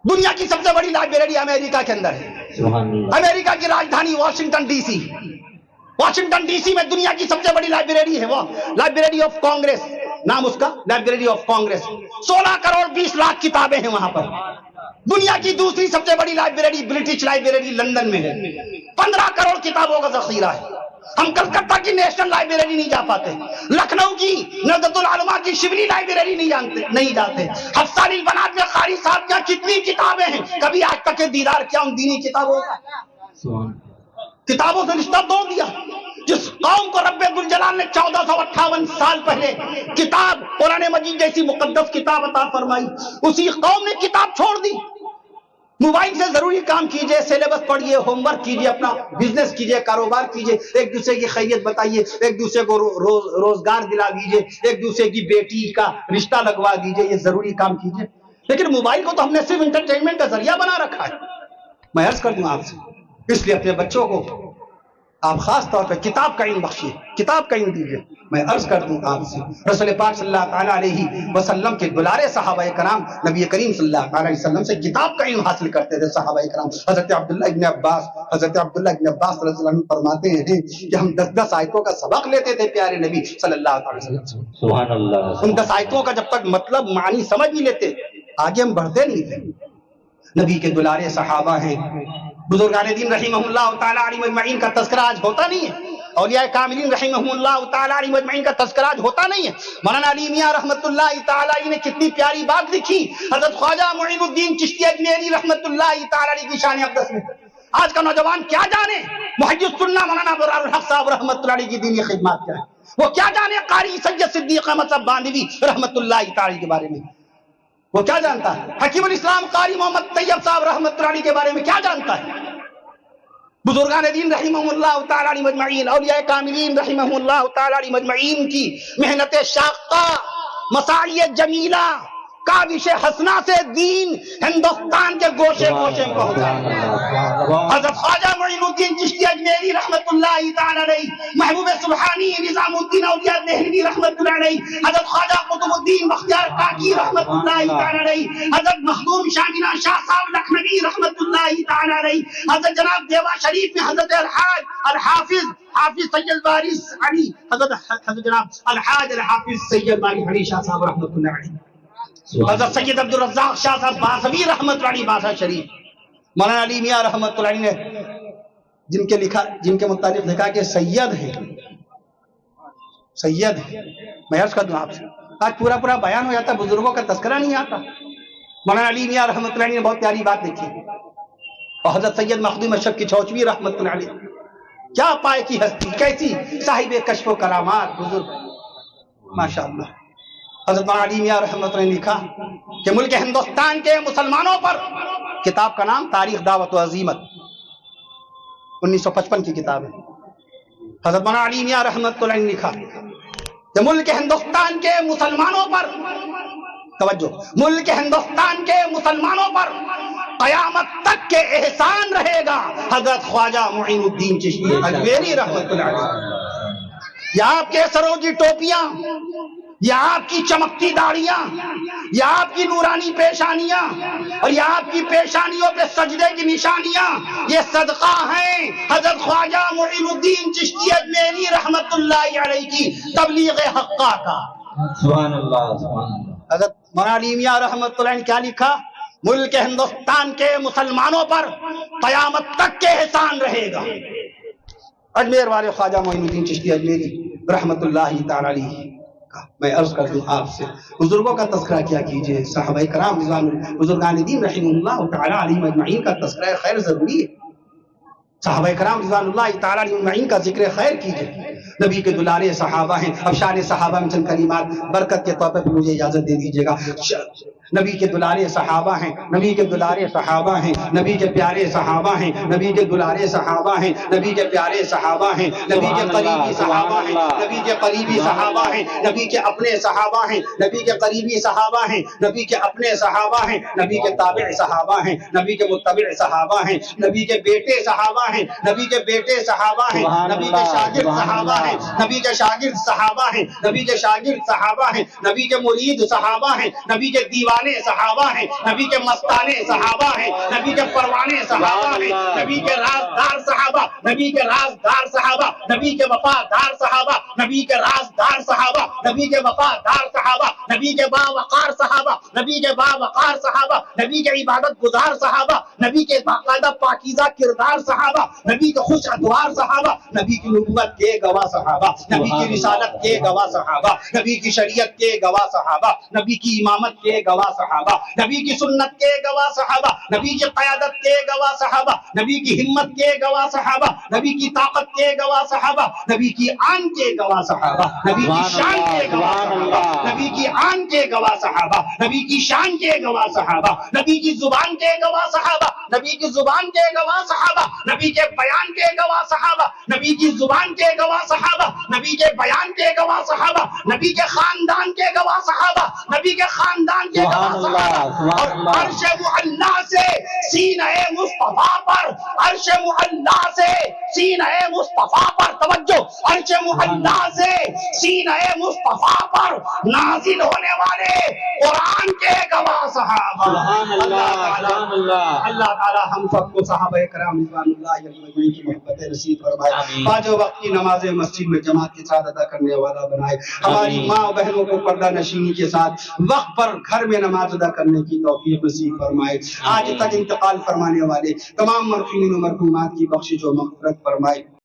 दुनिया की सबसे बड़ी लाइब्रेरी अमेरिका के अंदर है। अमेरिका की राजधानी वाशिंगटन डीसी, वाशिंगटन डीसी में दुनिया की सबसे बड़ी लाइब्रेरी है, वो लाइब्रेरी ऑफ कांग्रेस, नाम उसका लाइब्रेरी ऑफ कांग्रेस। 16 करोड़ 20 लाख किताबें हैं वहां पर। दुनिया की दूसरी सबसे बड़ी लाइब्रेरी ब्रिटिश लाइब्रेरी लंदन में है, 15 करोड़ किताबों का जखीरा है। हम कलकत्ता की नेशनल लाइब्रेरी नहीं जा पाते, लखनऊ की नज़रतुल उलमा की शिवली लाइब्रेरी नहीं जाते। हफ्सानी बनात में कारी साहब क्या कितनी किताबें हैं, कभी आज तक के दीदार क्या उन दीनी किताबों से रिश्ता तोड़ दिया। जिस कौम को रब्बे दुल जलाल ने 1458 साल पहले किताब कुरान मजीद जैसी मुकद्दस किताब अता फरमाई, उसी कौम ने किताब छोड़ दी। मोबाइल से जरूरी काम कीजिए, सिलेबस पढ़िए, होमवर्क कीजिए, अपना बिजनेस कीजिए, कारोबार कीजिए, एक दूसरे की खैरियत बताइए, एक दूसरे को रोजगार दिला दीजिए, एक दूसरे की बेटी का रिश्ता लगवा दीजिए, ये जरूरी काम कीजिए। लेकिन मोबाइल को तो हमने सिर्फ एंटरटेनमेंट का जरिया बना रखा है। मैं अर्ज कर दूं आपसे, इसलिए अपने बच्चों को आप खास तौर पे किताब का इल्म बख्शिए, किताब का इल्म दीजिए। मैं अर्ज कर दूं आपसे, रसूल पाक सल्लल्लाहु अलैहि वसल्लम के दुलारे सहाबाए कराम नबी करीम सल्लल्लाहु अलैहि वसल्लम से किताब का इल्म हासिल करते थे सहाबाए कराम। हजरत अब्दुल्लाह इब्न अब्बास रज़ियल्लाहु अन्हु फरमाते हैं कि हम 10 आयतों का सबक लेते थे प्यारे नबी सल्लल्लाहु अलैहि वसल्लम से। सुभान अल्लाह। उन 10 आयतों का जब तक मतलब मानी समझ नहीं लेते, आगे हम बढ़ते नहीं थे। नबी के दुलारे सहाबा हैं, बुजुर्गान दीन रहिमहुल्लाह ताला अलैहि मजमईन का तज़किरा आज होता नहीं है, औलिया कामिलीन रहिमहुल्लाह ताला अलैहि मजमईन का तज़किरा आज होता नहीं है। मौलाना अली मियां रहमतुल्लाहि ताला अलैहि ने कितनी प्यारी बात लिखी, हज़रत ख्वाजा मुईनुद्दीन चिश्ती अजमेरी रहमतुल्लाहि ताला अलैहि की शान अक़दस में। आज का नौजवान क्या जाने मुहज्जिज सुन्नह मौलाना बरारुल हक साहब रहमतुल्लाहि अलैहि की दीनी खिदमत क्या है, वो क्या जाने कारी सैयद सिद्दीक़ अहमद साहब बांदवी रहमतुल्लाहि ताला अलैहि के बारे में, वो क्या जानता है? हकीमुल इस्लाम कारी मोहम्मद तैयब साहब रहमतुल्लाहि अलैहि के बारे में क्या जानता है? बुजुर्गान दीन रहिमहुल्लाह ताला अलैहि मजमईन, औलिया कामिलीन रहिमहुल्लाह ताला अलैहि मजमईन की मेहनत शाक़ा, मसाइय जमीला, काविश हसना से दीन हिंदुस्तान के गोशे गोशे में पहुंचा। हज़रत ख्वाजा मुईनुद्दीन चिश्ती अजमेरी रहमतुल्लाहि ताला अलैहि, महबूब सुब्हानी निजामुद्दीन औलिया देहलवी रहमतुल्लाहि अलैहि, हज़रत ख्वाजा कुतुबुद्दीन बख्तियार काकी रहमतुल्लाहि ताला अलैहि, हज़रत मखदूम शामिना शाह साहब लखनवी रहमतुल्लाहि ताला अलैहि, हज़रत जनाब देवा शरीफ में हज़रत अल हाफिज सैयद वारिस अली, हज़रत जनाब अल हाफिज सैयद वारिस अली शाह साहब रहमतुल्लाहि अलैहि, हज़रत सैयद अब्दुल रज़्ज़ाक़ शाह साहब बासवी रहमतुल्लाहि अलैहि बासा शरीफ, मौलाना अली मियां रहमतुल्लाहि अलैहि ने जिनके मुतालिक लिखा कि सैयद है। मैं अर्ज़ कर दूं आपसे, आज पूरा बयान हो जाता, बुजुर्गों का तज़किरा नहीं आता। मौलाना अली मियां रहमतुल्लाहि अलैहि ने बहुत प्यारी बात लिखी, और हज़रत सैयद मखदूम अशरफ किचौचवी रहमतुल्लाहि अलैहि, क्या पाए की हस्ती, कैसी साहिब कश्फ व करामात बुजुर्ग, माशाअल्लाह। हज़रत मौलाना अली मियां रहमतुल्लाहि ने लिखा कि मुल्क हिंदुस्तान के मुसलमानों पर, किताब का नाम तारीख दावत व अज़ीमत, 1955 की किताब है। हज़रत मौलाना अली मियां रहमतुल्लाहि ने लिखा कि मुल्क हिंदुस्तान के मुसलमानों पर, तवज्जो, मुल्क हिंदुस्तान के मुसलमानों पर क़यामत तक के एहसान रहेगा हज़रत ख्वाजा मुईनुद्दीन चिश्ती अजमेरी रहमतुल्लाहि अलैहि। या आपके सरों की टोपियां, या आपकी चमकती दाढ़ियां, या आपकी नूरानी पेशानियां, और या आपकी पेशानियों पे सजदे की निशानियां, ये सदका हैं हज़रत ख्वाजा मुईनुद्दीन चिश्ती अजमेरी रहमतुल्लाहि अलैहि की तबलीग हक़्क़ा का। सुभान अल्लाह, सुभान अल्लाह। हज़रत मौलाना अली मियां रहमतुल्लाहि ने क्या लिखा? मुल्क हिंदुस्तान के मुसलमानों पर क़यामत तक के एहसान रहेगा। अजमेर वाले ख्वाजा मुईनुद्दीन चिश्ती अजमेरी रहमतुल्लाहि ताला अलैहि। मैं अर्ज कर दूं आपसे, बुजुर्गों का तज़किरा क्या कीजिए, सहाबाए कराम बुजुर्गान दीन रहिमहुल्लाह ताला अलैहि मजमईन का तज़किरा खैर जरूरी है। सहाबाए कराम रिज़वानुल्लाह ताला अलैहि मजमईन का जिक्र खैर कीजिए। नबी के दुलारे सहाबा हैं। अब शान सहाबा में चंद कलिमात बरकत के तौर पर मुझे इजाजत दे दीजिएगा। नबी के दुलारे सहाबा हैं, नबी के दुलारे सहाबा हैं, नबी के प्यारे सहाबा हैं, नबी के दुलारे सहाबा हैं, नबी के प्यारे सहाबा हैं, नबी के करीबी सहाबा हैं, नबी के करीबी सहाबा हैं, नबी के अपने सहाबा हैं, नबी के करीबी सहाबा हैं, नबी के अपने सहाबा हैं, नबी के ताबिअ सहाबा हैं, नबी के मुत्तबिअ सहाबा हैं, नबी के बेटे सहाबा हैं, नबी के बेटे सहाबा हैं, नबी के शागिर्द सहाबा हैं, ہیں، نبی کے شاگرد صحابہ ہیں، نبی کے شاگرد صحابہ ہیں، نبی کے مرید صحابہ ہیں، نبی کے دیوانے صحابہ ہیں، نبی کے مستانے صحابہ ہیں، نبی کے پروانے صحابہ ہیں، نبی کے رازدار صحابہ، نبی کے رازدار صحابہ، نبی کے وفادار صحابہ، نبی کے رازدار صحابہ، نبی کے وفادار صحابہ، نبی کے باوقار صحابہ، نبی کے باوقار صحابہ، نبی کے عبادت گزار صحابہ، نبی کے باقاعدہ پاکیزہ کردار صحابہ، نبی کے خوش ادوار صحابہ، نبی کی نبوت کے گواہ صحابہ، نبی کی رسالت کے گواہ صحابہ، نبی کی شریعت کے گواہ صحابہ، نبی کی امامت کے گواہ صحابہ، نبی کی سنت کے گواہ صحابہ، نبی کی قیادت کے گواہ صحابہ، نبی کی ہمت کے گواہ صحابہ، نبی کی طاقت کے گواہ صحابہ، نبی کی آن کے گواہ صحابہ، نبی کی شان کے گواہ صحابہ، نبی کی آن کے گواہ صحابہ، نبی کی شان کے گواہ صحابہ، نبی کی زبان کے گواہ صحابہ، نبی کی زبان کے گواہ صحابہ، نبی کے بیان کے گواہ صحابہ، نبی کی زبان کے گواہ صحابہ، نبی کے بیان کے گواہ صحابہ، نبی کے خاندان کے گواہ صحابہ، نبی کے خاندان کے گواہ صحابہ، اور عرش معلیٰ سے سینہ مصطفیٰ پر، عرش معلیٰ سے سینہ مصطفیٰ پر، توجہ، عرش معلیٰ سے سینہ مصطفیٰ پر نازل ہونے والے قرآن کے گواہ صحابہ۔ اللہ تعالی ہم سب کو صحابہ کرام رضوان اللہ علیہم کی محبت نصیب فرمائے، پانچ وقت کی نماز مسجد میں جماعت کے ساتھ ادا کرنے والا بنائے، ہماری ماں و بہنوں کو پردہ نشینی کے ساتھ وقت پر گھر میں نماز ادا کرنے کی توفیق نصیب فرمائے، آج تک انتقال فرمانے والے تمام مرحومین و مرحومات کی بخشش و مغفرت فرمائے۔